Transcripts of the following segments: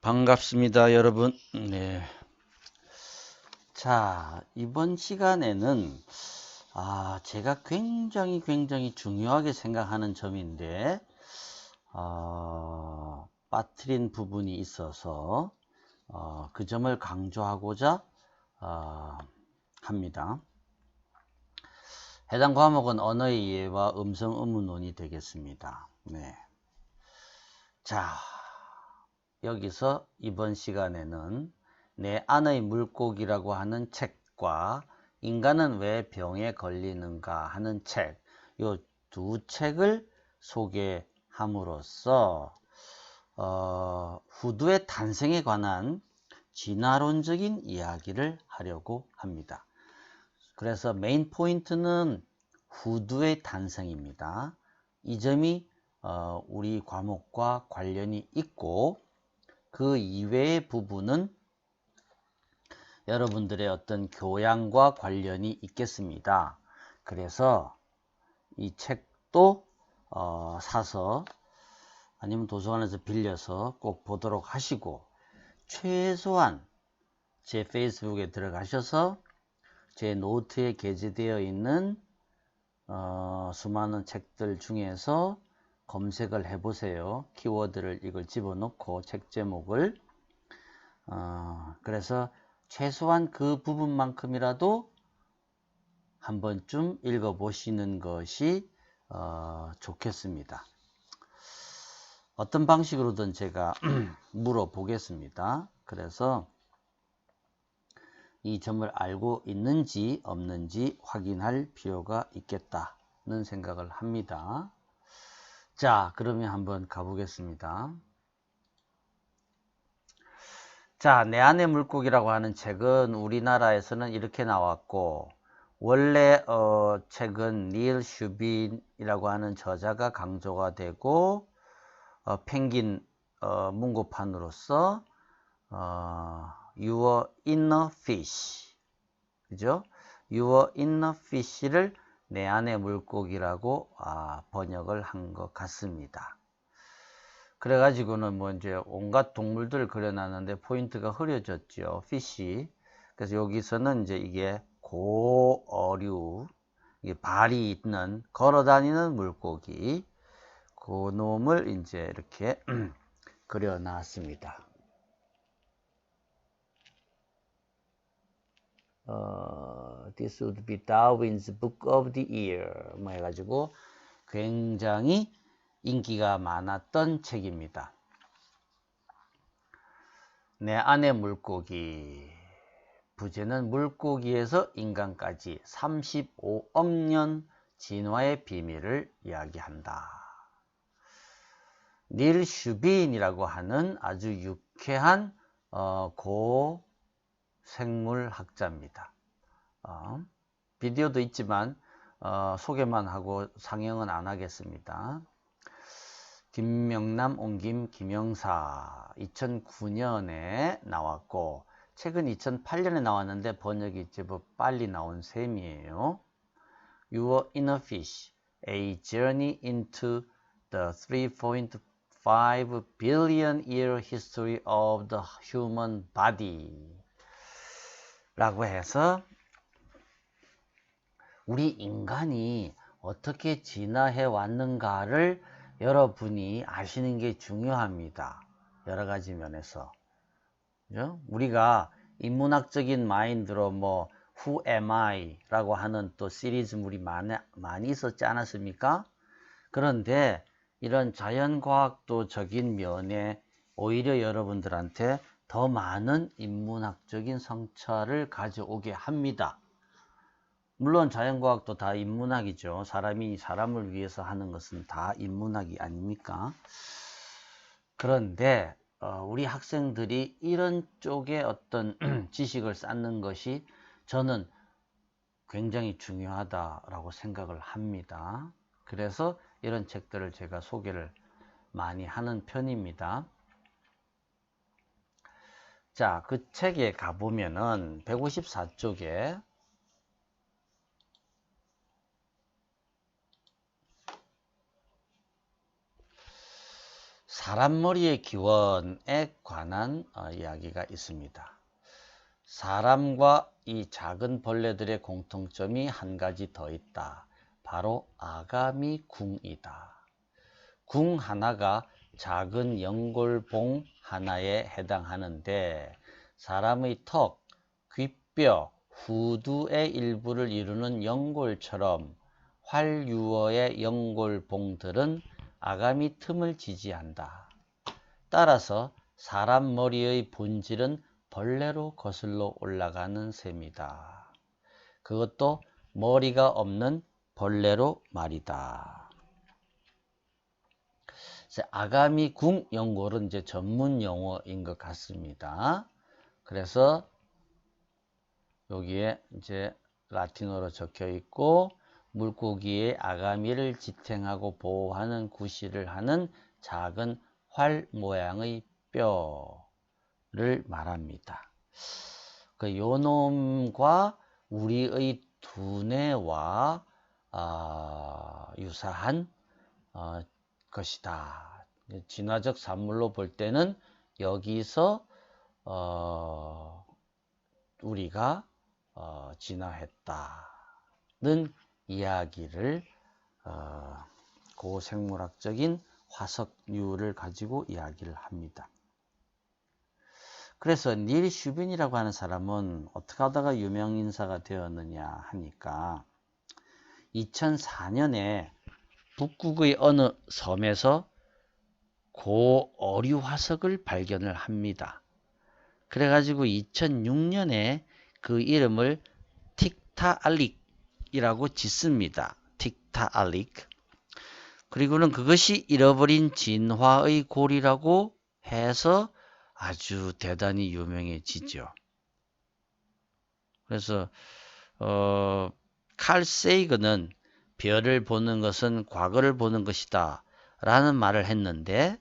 반갑습니다, 여러분. 네. 자, 이번 시간에는 제가 굉장히 중요하게 생각하는 점인데 빠뜨린 부분이 있어서 그 점을 강조하고자 합니다. 해당 과목은 언어의 이해와 음성 의문론이 되겠습니다. 네. 자, 여기서 이번 시간에는 내 안의 물고기라고 하는 책과 인간은 왜 병에 걸리는가 하는 책, 이 두 책을 소개함으로써 후두의 탄생에 관한 진화론적인 이야기를 하려고 합니다. 그래서 메인 포인트는 후두의 탄생입니다. 이 점이 우리 과목과 관련이 있고, 그 이외의 부분은 여러분들의 어떤 교양과 관련이 있겠습니다. 그래서 이 책도 사서 아니면 도서관에서 빌려서 꼭 보도록 하시고, 최소한 제 페이스북에 들어가셔서 제 노트에 게재되어 있는 수많은 책들 중에서 검색을 해보세요. 키워드를 이걸 집어넣고 책 제목을 그래서 최소한 그 부분만큼이라도 한 번쯤 읽어보시는 것이 좋겠습니다. 어떤 방식으로든 제가 물어보겠습니다. 그래서 이 점을 알고 있는지 없는지 확인할 필요가 있겠다는 생각을 합니다. 자, 그러면 한번 가보겠습니다. 자, 내 안의 물고기라고 하는 책은 우리나라에서는 이렇게 나왔고, 원래 책은 닐 슈빈이라고 하는 저자가 강조가 되고, 펭귄 문고판으로서 Your Inner Fish, 그죠? Your Inner Fish를 내 안의 물고기라고 번역을 한 것 같습니다. 그래가지고는 뭐 이제 온갖 동물들 그려놨는데 포인트가 흐려졌죠. 피쉬. 그래서 여기서는 이제 이게 고어류, 이게 발이 있는 걸어다니는 물고기, 그 놈을 이제 이렇게 그려놨습니다. This would be Darwin's Book of the Year 뭐 해가지고 굉장히 인기가 많았던 책입니다. 내 안의 물고기. 부제는 물고기에서 인간까지 35억 년 진화의 비밀을 이야기한다. 닐 슈빈이라고 하는 아주 유쾌한 고 생물학자입니다. 비디오도 있지만 소개만 하고 상영은 안 하겠습니다. 김명남, 옹김, 김영사 2009년에 나왔고, 책은 2008년에 나왔는데 번역이 제법 빨리 나온 셈이에요. Your Inner Fish, A Journey into the 3.5 billion year history of the human body 라고 해서 우리 인간이 어떻게 진화해 왔는가를 여러분이 아시는 게 중요합니다. 여러 가지 면에서. 그죠? 우리가 인문학적인 마인드로 뭐 Who am I? 라고 하는 또 시리즈물이 많이 있었지 않았습니까? 그런데 이런 자연과학도적인 면에 오히려 여러분들한테 더 많은 인문학적인 성찰을 가져오게 합니다. 물론 자연과학도 다 인문학이죠. 사람이 사람을 위해서 하는 것은 다 인문학이 아닙니까? 그런데 우리 학생들이 이런 쪽에 어떤 지식을 쌓는 것이 저는 굉장히 중요하다라고 생각을 합니다. 그래서 이런 책들을 제가 소개를 많이 하는 편입니다. 자, 그 책에 가보면은 154쪽에 사람 머리의 기원에 관한 이야기가 있습니다. 사람과 이 작은 벌레들의 공통점이 한 가지 더 있다. 바로 아가미 궁이다. 궁 하나가 작은 연골봉 하나에 해당하는데 사람의 턱, 귓뼈, 후두의 일부를 이루는 연골처럼 활유어의 연골봉들은 아가미 틈을 지지한다. 따라서 사람 머리의 본질은 벌레로 거슬러 올라가는 셈이다. 그것도 머리가 없는 벌레로 말이다. 아가미 궁 연골은 이제 전문 용어인 것 같습니다. 그래서 여기에 이제 라틴어로 적혀 있고 물고기의 아가미를 지탱하고 보호하는 구실을 하는 작은 활 모양의 뼈를 말합니다. 그 요놈과 우리의 두뇌와 유사한 것이다. 진화적 산물로 볼 때는 여기서 우리가 진화했다는 이야기를 고생물학적인 화석류를 가지고 이야기를 합니다. 그래서 닐 슈빈이라고 하는 사람은 어떻게 하다가 유명인사가 되었느냐 하니까 2004년에 북극의 어느 섬에서 고어류 화석을 발견을 합니다. 그래가지고 2006년에 그 이름을 틱타알릭이라고 짓습니다. 틱타알릭. 그리고는 그것이 잃어버린 진화의 골이라고 해서 아주 대단히 유명해지죠. 그래서 칼 세이건은 별을 보는 것은 과거를 보는 것이다 라는 말을 했는데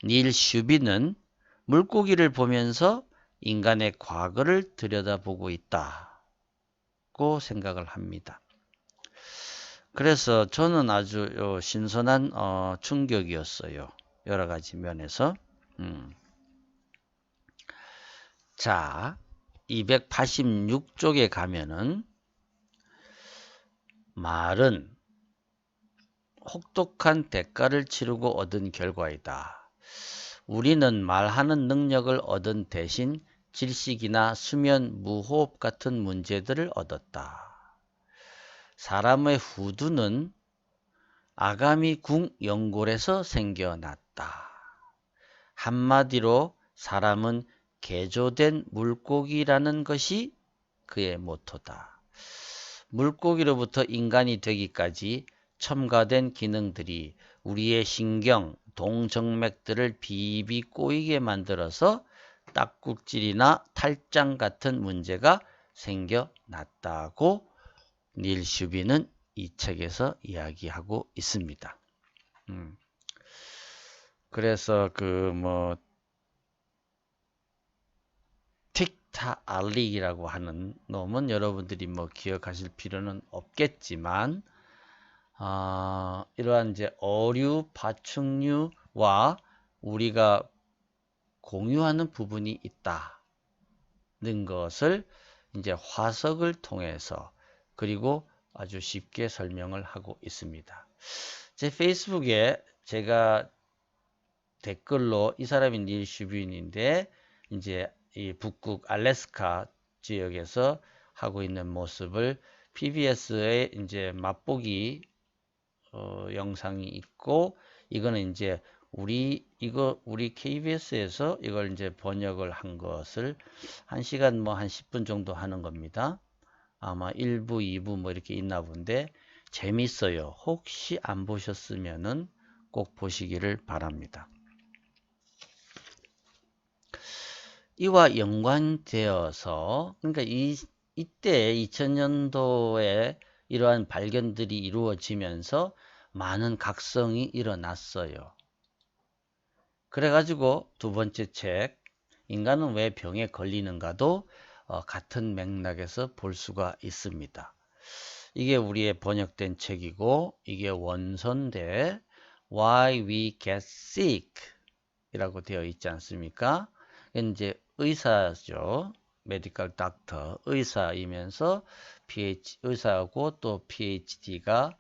닐 슈비는 물고기를 보면서 인간의 과거를 들여다보고 있다고 생각을 합니다. 그래서 저는 아주 신선한 충격이었어요. 여러 가지 면에서. 자, 286쪽에 가면은 말은 혹독한 대가를 치르고 얻은 결과이다. 우리는 말하는 능력을 얻은 대신 질식이나 수면, 무호흡 같은 문제들을 얻었다. 사람의 후두는 아가미 궁 연골에서 생겨났다. 한마디로 사람은 개조된 물고기라는 것이 그의 모토다. 물고기로부터 인간이 되기까지 첨가된 기능들이 우리의 신경, 동정맥들을 비비 꼬이게 만들어서 딱꾹질이나 탈장 같은 문제가 생겨났다고 닐 슈비는 이 책에서 이야기하고 있습니다. 그래서 틱타알릭이라고 하는 놈은 여러분들이 기억하실 필요는 없겠지만 이러한 이제 어류, 파충류와 우리가 공유하는 부분이 있다는 것을 이제 화석을 통해서 그리고 아주 쉽게 설명을 하고 있습니다. 제 페이스북에 제가 댓글로 이 사람이 닐 슈빈인데 이제 이 북극 알래스카 지역에서 하고 있는 모습을 PBS에 이제 맛보기 영상이 있고 이거는 이제 우리 KBS에서 이걸 이제 번역을 한 것을 1시간 한 10분 정도 하는 겁니다. 아마 1부, 2부 이렇게 있나 본데 재밌어요. 혹시 안 보셨으면은 꼭 보시기를 바랍니다. 이와 연관되어서 그러니까 이때 2000년도에 이러한 발견들이 이루어지면서 많은 각성이 일어났어요. 그래가지고 두 번째 책 인간은 왜 병에 걸리는가도 같은 맥락에서 볼 수가 있습니다. 이게 우리의 번역된 책이고 이게 원서인데 Why We Get Sick 이라고 되어 있지 않습니까? 이제 의사죠. 메디컬 닥터, 의사이면서 의사하고 또 PhD가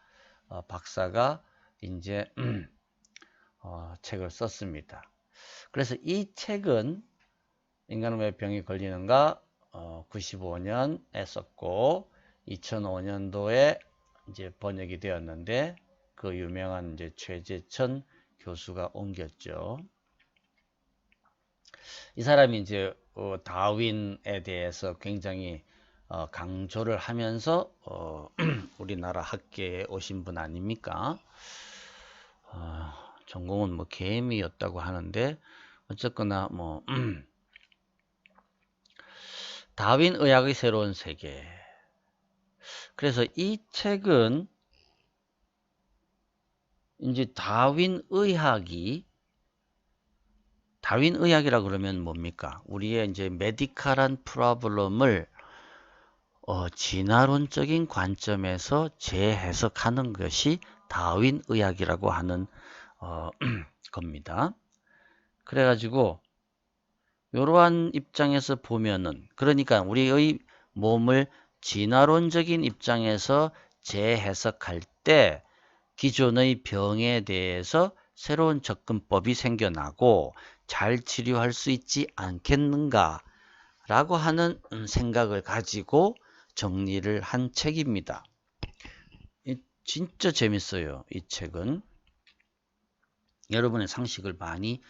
박사가 이제 책을 썼습니다. 그래서 이 책은 인간은 왜 병이 걸리는가 95년에 썼고 2005년도에 이제 번역이 되었는데 그 유명한 이제 최재천 교수가 옮겼죠. 이 사람이 이제 다윈에 대해서 굉장히 강조를 하면서 우리나라 학계에 오신 분 아닙니까? 전공은 뭐 개미였다고 하는데 어쨌거나 뭐 다윈 의학의 새로운 세계. 그래서 이 책은 이제 다윈 의학이라 그러면 뭡니까? 우리의 이제 메디컬한 프로블럼을 진화론적인 관점에서 재해석하는 것이 다윈 의학이라고 하는 겁니다. 그래가지고 이러한 입장에서 보면은 그러니까 우리의 몸을 진화론적인 입장에서 재해석할 때 기존의 병에 대해서 새로운 접근법이 생겨나고 잘 치료할 수 있지 않겠는가 라고 하는 생각을 가지고 정리를 한 책입니다. 진짜 재밌어요. 이 책은 여러분의 상식을 많이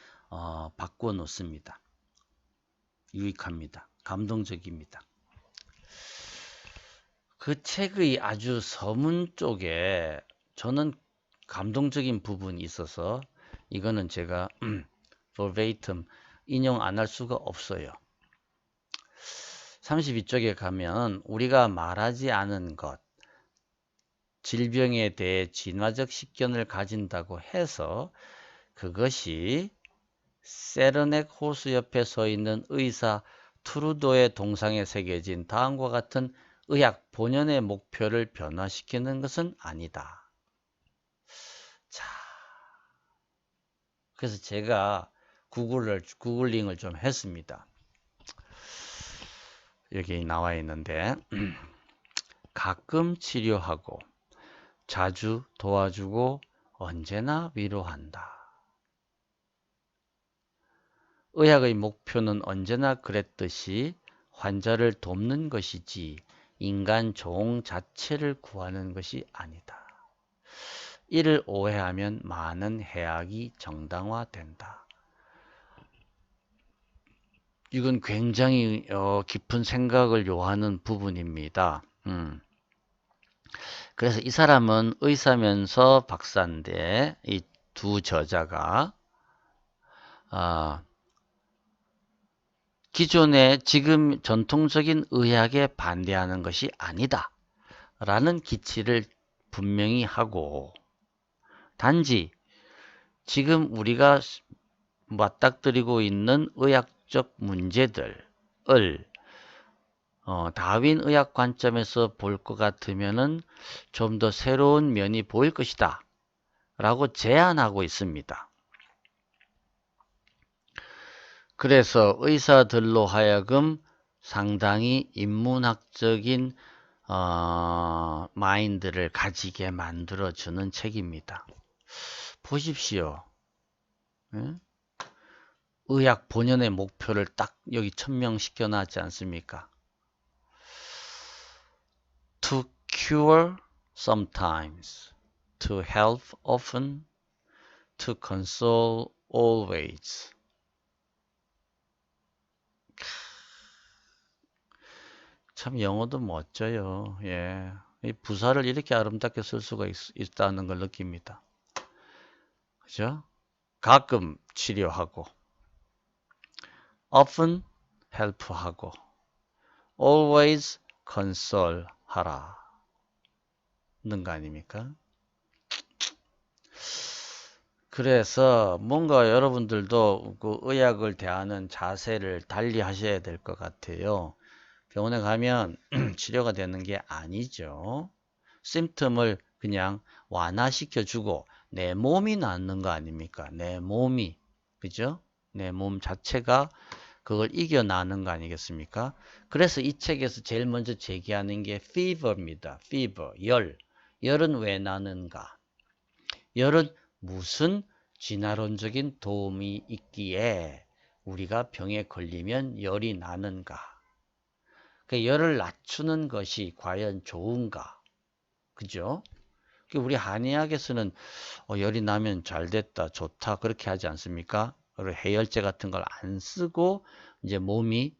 바꾸어 놓습니다. 유익합니다. 감동적입니다. 그 책의 아주 서문 쪽에 저는 감동적인 부분이 있어서 이거는 제가 verbatim 인용 안 할 수가 없어요. 32쪽에 가면 우리가 말하지 않은 것, 질병에 대해 진화적 식견을 가진다고 해서 그것이 세르넥 호수 옆에 서 있는 의사 트루도의 동상에 새겨진 다음과 같은 의학 본연의 목표를 변화시키는 것은 아니다. 자, 그래서 제가 구글링을 좀 했습니다. 여기 나와 있는데 가끔 치료하고 자주 도와주고 언제나 위로한다. 의학의 목표는 언제나 그랬듯이 환자를 돕는 것이지 인간 종 자체를 구하는 것이 아니다. 이를 오해하면 많은 해악이 정당화된다. 이건 굉장히 깊은 생각을 요하는 부분입니다. 그래서 이 사람은 의사면서 박사인데 이 두 저자가 기존의 지금 전통적인 의학에 반대하는 것이 아니다 라는 기치를 분명히 하고 단지 지금 우리가 맞닥뜨리고 있는 의학적 문제들을 다윈 의학 관점에서 볼 것 같으면은 좀 더 새로운 면이 보일 것이다 라고 제안하고 있습니다. 그래서 의사들로 하여금 상당히 인문학적인 마인드를 가지게 만들어주는 책입니다. 보십시오. 네? 의학 본연의 목표를 딱 여기 천명시켜 놨지 않습니까? To cure sometimes, to help often, to console always. 참 영어도 멋져요. 예, 이 부사를 이렇게 아름답게 쓸 수가 있다는 걸 느낍니다. 그죠? 가끔 치료하고, often help하고, always console 하라. 는 거 아닙니까? 그래서 뭔가 여러분들도 그 의학을 대하는 자세를 달리 하셔야 될 것 같아요. 병원에 가면 치료가 되는 게 아니죠. 심텀을 그냥 완화시켜주고 내 몸이 낫는 거 아닙니까? 내 몸이. 그죠? 내 몸 자체가 그걸 이겨나는 거 아니겠습니까? 그래서 이 책에서 제일 먼저 제기하는 게 fever입니다. fever, 열. 열은 왜 나는가? 열은 무슨 진화론적인 도움이 있기에 우리가 병에 걸리면 열이 나는가? 그 열을 낮추는 것이 과연 좋은가? 그죠? 우리 한의학에서는 열이 나면 잘 됐다, 좋다 그렇게 하지 않습니까? 그리고 해열제 같은 걸 안 쓰고 이제 몸이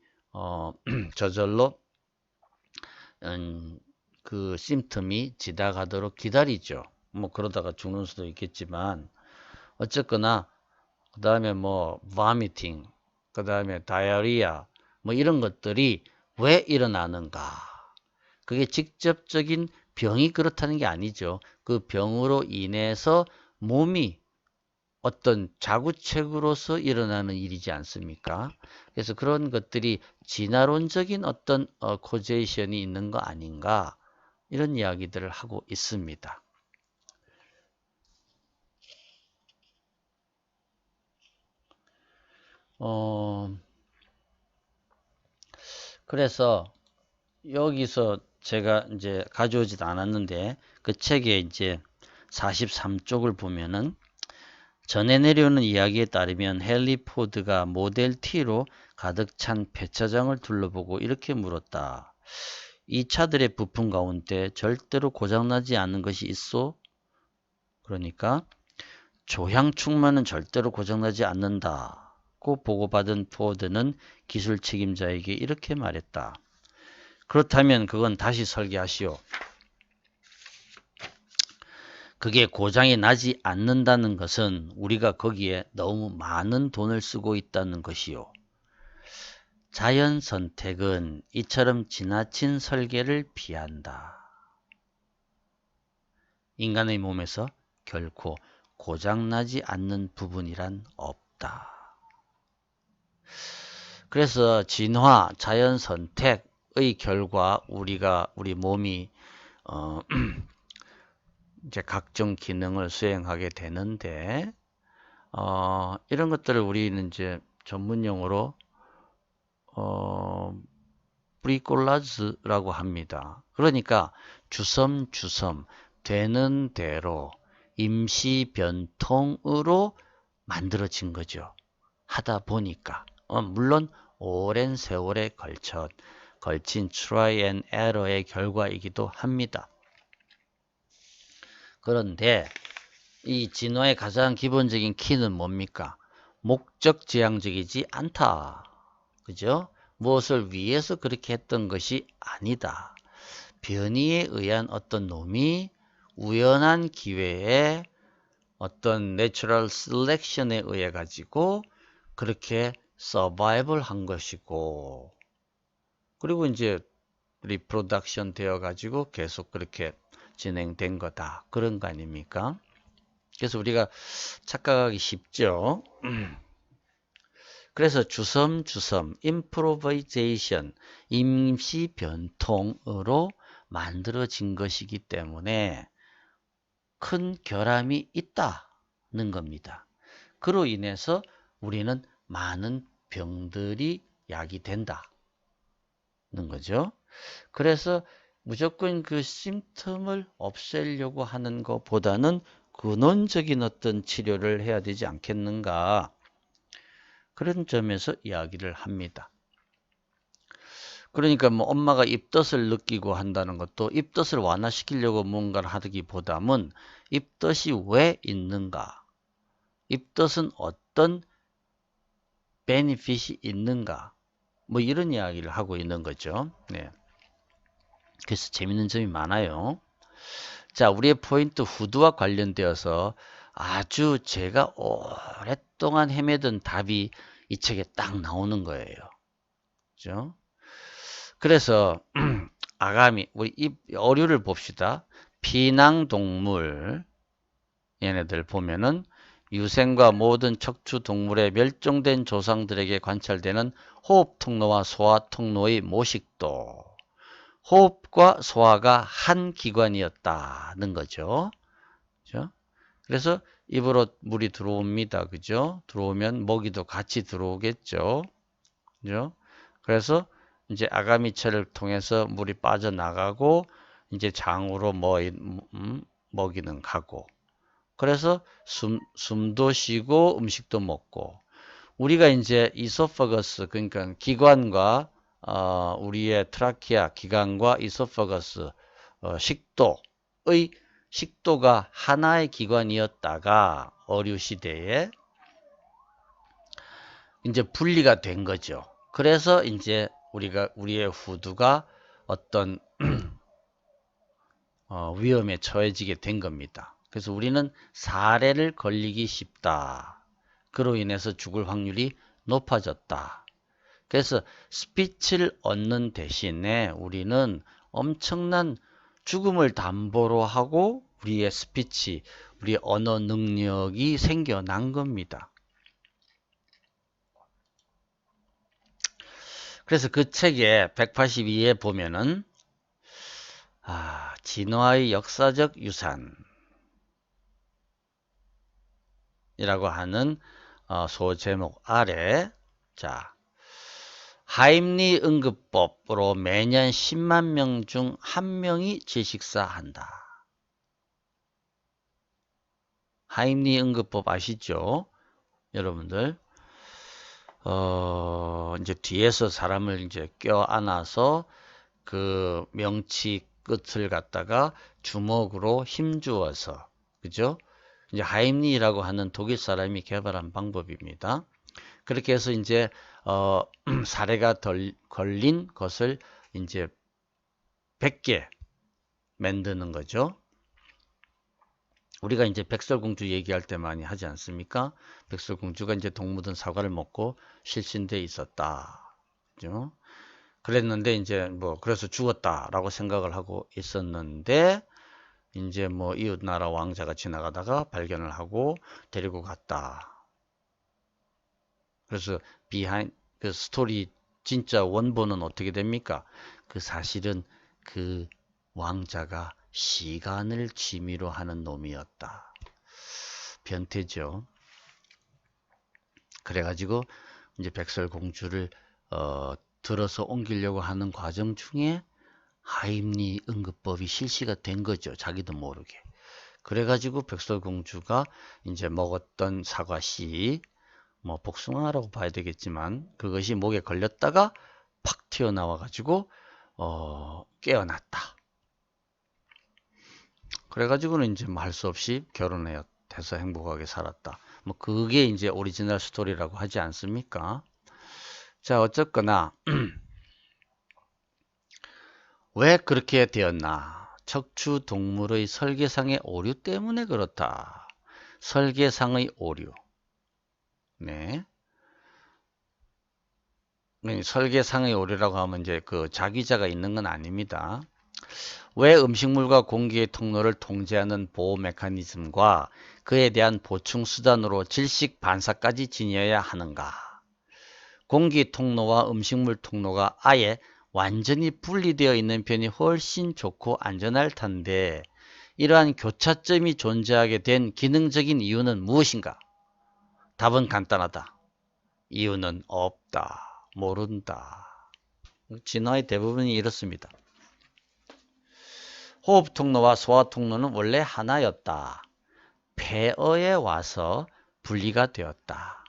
저절로 그 심텀이 지나가도록 기다리죠. 뭐 그러다가 죽는 수도 있겠지만 어쨌거나 그 다음에 뭐 vomiting, 그 다음에 다이어리아 뭐 이런 것들이 왜 일어나는가? 그게 직접적인 병이 그렇다는 게 아니죠. 그 병으로 인해서 몸이 어떤 자구책으로서 일어나는 일이지 않습니까? 그래서 그런 것들이 진화론적인 어떤 코제이션이 있는 거 아닌가? 이런 이야기들을 하고 있습니다. 그래서 여기서 제가 이제 가져오지도 않았는데 그 책에 이제 43쪽을 보면은 전해 내려오는 이야기에 따르면 헨리 포드가 모델 T로 가득 찬 폐차장을 둘러보고 이렇게 물었다. 이 차들의 부품 가운데 절대로 고장나지 않는 것이 있어? 그러니까 조향충만은 절대로 고장나지 않는다고 보고받은 포드는 기술 책임자에게 이렇게 말했다. 그렇다면 그건 다시 설계하시오. 그게 고장이 나지 않는다는 것은 우리가 거기에 너무 많은 돈을 쓰고 있다는 것이요. 자연 선택은 이처럼 지나친 설계를 피한다. 인간의 몸에서 결코 고장나지 않는 부분이란 없다. 그래서 진화, 자연 선택의 결과 우리 몸이 이제 각종 기능을 수행하게 되는데 이런 것들을 우리는 이제 전문용어로 브리콜라즈라고 합니다. 그러니까 주섬주섬 되는 대로 임시 변통으로 만들어진 거죠. 하다 보니까 물론 오랜 세월에 걸친 트라이 앤 에러의 결과이기도 합니다. 그런데 이 진화의 가장 기본적인 키는 뭡니까? 목적지향적이지 않다. 그죠? 무엇을 위해서 그렇게 했던 것이 아니다. 변이에 의한 어떤 놈이 우연한 기회에 어떤 내추럴 셀렉션에 의해 가지고 그렇게 서바이벌 한 것이고 그리고 이제 리프로덕션 되어 가지고 계속 그렇게 진행된 거다. 그런 거 아닙니까? 그래서 우리가 착각하기 쉽죠. 그래서 주섬주섬 improvisation, 임시 변통으로 만들어진 것이기 때문에 큰 결함이 있다는 겁니다. 그로 인해서 우리는 많은 병들이 야기된다는 거죠. 그래서 무조건 그 심텀을 없애려고 하는 것보다는 근원적인 어떤 치료를 해야 되지 않겠는가. 그런 점에서 이야기를 합니다. 그러니까 뭐 엄마가 입덧을 느끼고 한다는 것도 입덧을 완화시키려고 뭔가를 하기보다는 입덧이 왜 있는가? 입덧은 어떤 베니핏이 있는가? 뭐 이런 이야기를 하고 있는 거죠. 네. 그래서 재밌는 점이 많아요. 자, 우리의 포인트 후드와 관련되어서 아주 제가 오랫동안 헤매던 답이 이 책에 딱 나오는 거예요. 그죠? 그래서 아가미, 우리 이 어류를 봅시다. 피낭동물 얘네들 보면은 유생과 모든 척추 동물의 멸종된 조상들에게 관찰되는 호흡 통로와 소화 통로의 모식도 호흡과 소화가 한 기관이었다는 거죠. 그죠? 그래서 입으로 물이 들어옵니다. 그죠? 들어오면 먹이도 같이 들어오겠죠. 그죠? 그래서 이제 아가미체를 통해서 물이 빠져나가고 이제 장으로 먹이는 가고 그래서 숨도 쉬고 음식도 먹고 우리가 이제 이소파거스 그러니까 기관과 우리의 트라키아 기관과 이소파거스 식도가 하나의 기관이었다가 어류 시대에 이제 분리가 된 거죠. 그래서 이제 우리의 후두가 어떤 위험에 처해지게 된 겁니다. 그래서 우리는 사례를 걸리기 쉽다. 그로 인해서 죽을 확률이 높아졌다. 그래서 스피치를 얻는 대신에 우리는 엄청난 죽음을 담보로 하고 우리의 스피치, 우리의 언어 능력이 생겨난 겁니다. 그래서 그 책에 182에 보면은 진화의 역사적 유산이라고 하는 소제목 아래 하임리 응급법으로 매년 10만 명 중 1명이 질식사한다. 하임리 응급법 아시죠? 여러분들 이제 뒤에서 사람을 이제 껴안아서 그 명치 끝을 갖다가 주먹으로 힘주어서 그죠? 이제 하임리라고 하는 독일 사람이 개발한 방법입니다. 그렇게 해서 이제 사례가 걸린 것을 이제 100개 만드는 거죠. 우리가 이제 백설공주 얘기할 때 많이 하지 않습니까? 백설공주가 이제 동무든 사과를 먹고 실신돼 있었다. 그죠? 그랬는데 이제 그래서 죽었다라고 생각을 하고 있었는데 이제 이웃나라 왕자가 지나가다가 발견을 하고 데리고 갔다. 그래서 그 스토리 진짜 원본은 어떻게 됩니까? 그 사실은 그 왕자가 시간을 취미로 하는 놈이었다. 변태죠. 그래가지고 이제 백설공주를 들어서 옮기려고 하는 과정 중에 하임리 응급법이 실시가 된 거죠. 자기도 모르게. 그래가지고 백설공주가 이제 먹었던 사과씨, 복숭아라고 봐야 되겠지만 그것이 목에 걸렸다가 팍 튀어나와가지고 깨어났다. 그래가지고는 이제 할 수 없이 결혼해서 행복하게 살았다. 그게 이제 오리지널 스토리라고 하지 않습니까? 자, 어쨌거나 왜 그렇게 되었나? 척추 동물의 설계상의 오류 때문에 그렇다. 설계상의 오류. 네. 설계상의 오류라고 하면 이제 그 자기자가 있는 건 아닙니다. 왜 음식물과 공기의 통로를 통제하는 보호 메커니즘과 그에 대한 보충 수단으로 질식 반사까지 지녀야 하는가? 공기 통로와 음식물 통로가 아예 완전히 분리되어 있는 편이 훨씬 좋고 안전할 텐데 이러한 교차점이 존재하게 된 기능적인 이유는 무엇인가? 답은 간단하다. 이유는 없다. 모른다. 진화의 대부분이 이렇습니다. 호흡 통로와 소화 통로는 원래 하나였다. 폐어에 와서 분리가 되었다.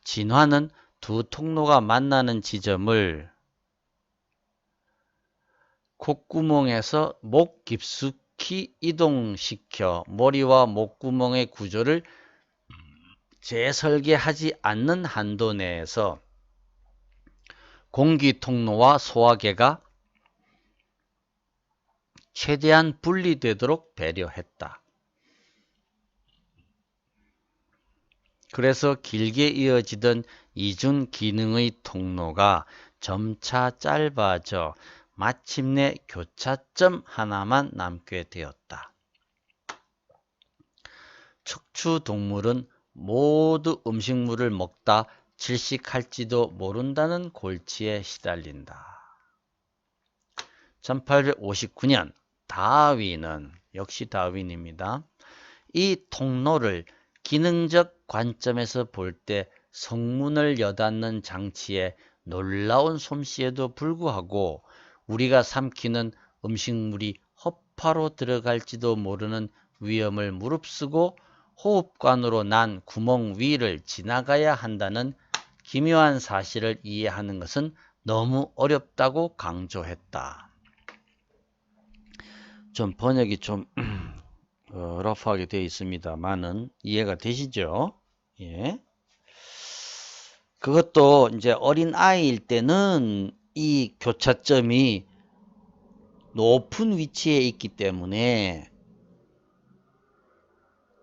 진화는 두 통로가 만나는 지점을 콧구멍에서 목 깊숙이 이동시켜 머리와 목구멍의 구조를 재설계하지 않는 한도 내에서 공기 통로와 소화계가 최대한 분리되도록 배려했다. 그래서 길게 이어지던 이중 기능의 통로가 점차 짧아져 마침내 교차점 하나만 남게 되었다. 척추 동물은 모두 음식물을 먹다 질식할지도 모른다는 골치에 시달린다. 1859년 다윈은 역시 다윈입니다. 이 통로를 기능적 관점에서 볼 때 성문을 여닫는 장치의 놀라운 솜씨에도 불구하고 우리가 삼키는 음식물이 허파로 들어갈지도 모르는 위험을 무릅쓰고 호흡관으로 난 구멍 위를 지나가야 한다는 기묘한 사실을 이해하는 것은 너무 어렵다고 강조했다. 좀 번역이 좀 러프하게 되어 있습니다만은 이해가 되시죠? 예. 그것도 이제 어린 아이일 때는 이 교차점이 높은 위치에 있기 때문에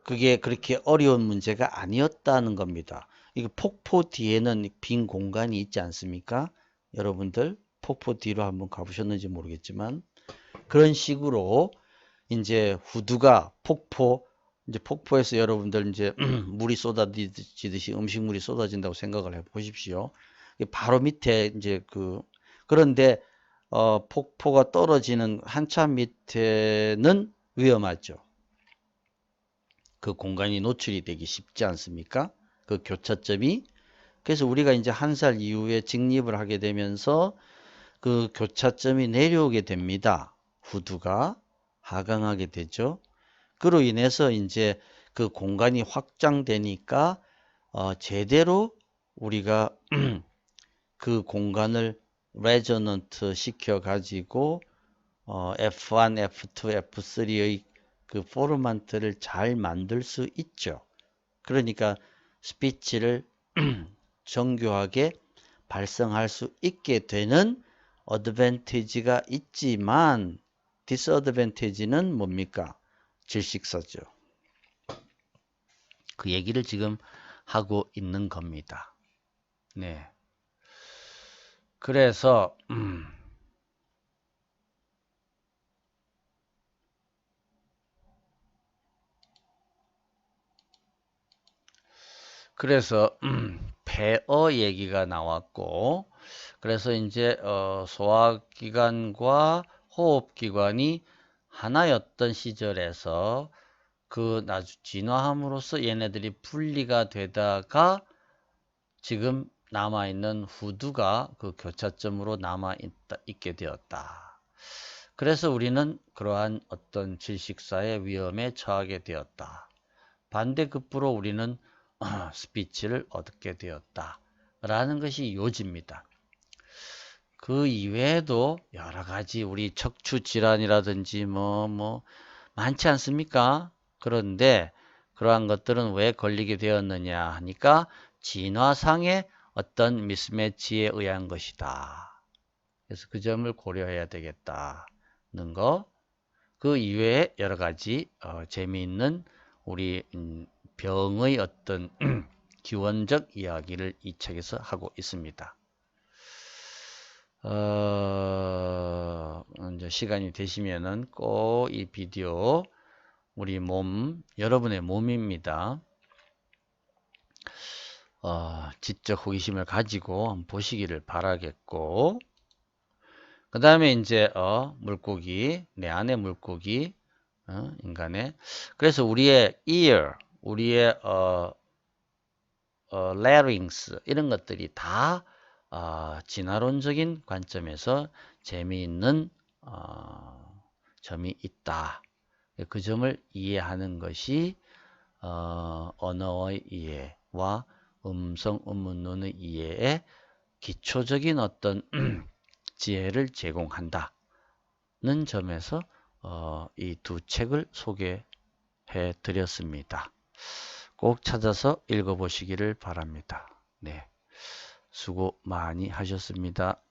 그게 그렇게 어려운 문제가 아니었다는 겁니다. 이거 폭포 뒤에는 빈 공간이 있지 않습니까? 여러분들 폭포 뒤로 한번 가보셨는지 모르겠지만 그런 식으로 이제 후두가 이제 폭포에서 여러분들 이제 물이 쏟아지듯이 음식물이 쏟아진다고 생각을 해 보십시오. 바로 밑에 이제 그런데 폭포가 떨어지는 한참 밑에는 위험하죠. 그 공간이 노출이 되기 쉽지 않습니까? 그 교차점이. 그래서 우리가 이제 1살 이후에 직립을 하게 되면서 그 교차점이 내려오게 됩니다. 후두가 하강하게 되죠. 그로 인해서 이제 그 공간이 확장되니까 제대로 우리가 그 공간을 레저넌트 시켜 가지고 F1, F2, F3의 그 포르만트를 잘 만들 수 있죠. 그러니까 스피치를 정교하게 발성할 수 있게 되는 어드밴티지가 있지만 디스어드밴티지는 뭡니까? 질식사죠. 그 얘기를 지금 하고 있는 겁니다. 네. 그래서 폐어 얘기가 나왔고 그래서 이제 소화기관과 호흡기관이 하나였던 시절에서 그 진화함으로써 얘네들이 분리가 되다가 지금 남아있는 후두가 그 교차점으로 있게 되었다. 그래서 우리는 그러한 어떤 질식사의 위험에 처하게 되었다. 반대급부로 우리는 스피치를 얻게 되었다. 라는 것이 요지입니다. 그 이외에도 여러 가지 우리 척추 질환이라든지 많지 않습니까? 그런데 그러한 것들은 왜 걸리게 되었느냐 하니까 진화상의 어떤 미스매치에 의한 것이다. 그래서 그 점을 고려해야 되겠다는 거. 그 이외에 여러 가지 재미있는 우리 병의 어떤 기원적 이야기를 이 책에서 하고 있습니다. 이제 시간이 되시면은 꼭 이 비디오 우리 여러분의 몸입니다. 지적 호기심을 가지고 한번 보시기를 바라겠고, 그 다음에 이제 물고기, 내 안의 물고기, 인간의. 그래서 우리의 ear, 우리의 larynx 이런 것들이 다 진화론적인 관점에서 재미있는 점이 있다. 그 점을 이해하는 것이 언어의 이해와 음성, 음문론의 이해에 기초적인 어떤 지혜를 제공한다는 점에서 이 두 책을 소개해 드렸습니다. 꼭 찾아서 읽어보시기를 바랍니다. 네, 수고 많이 하셨습니다.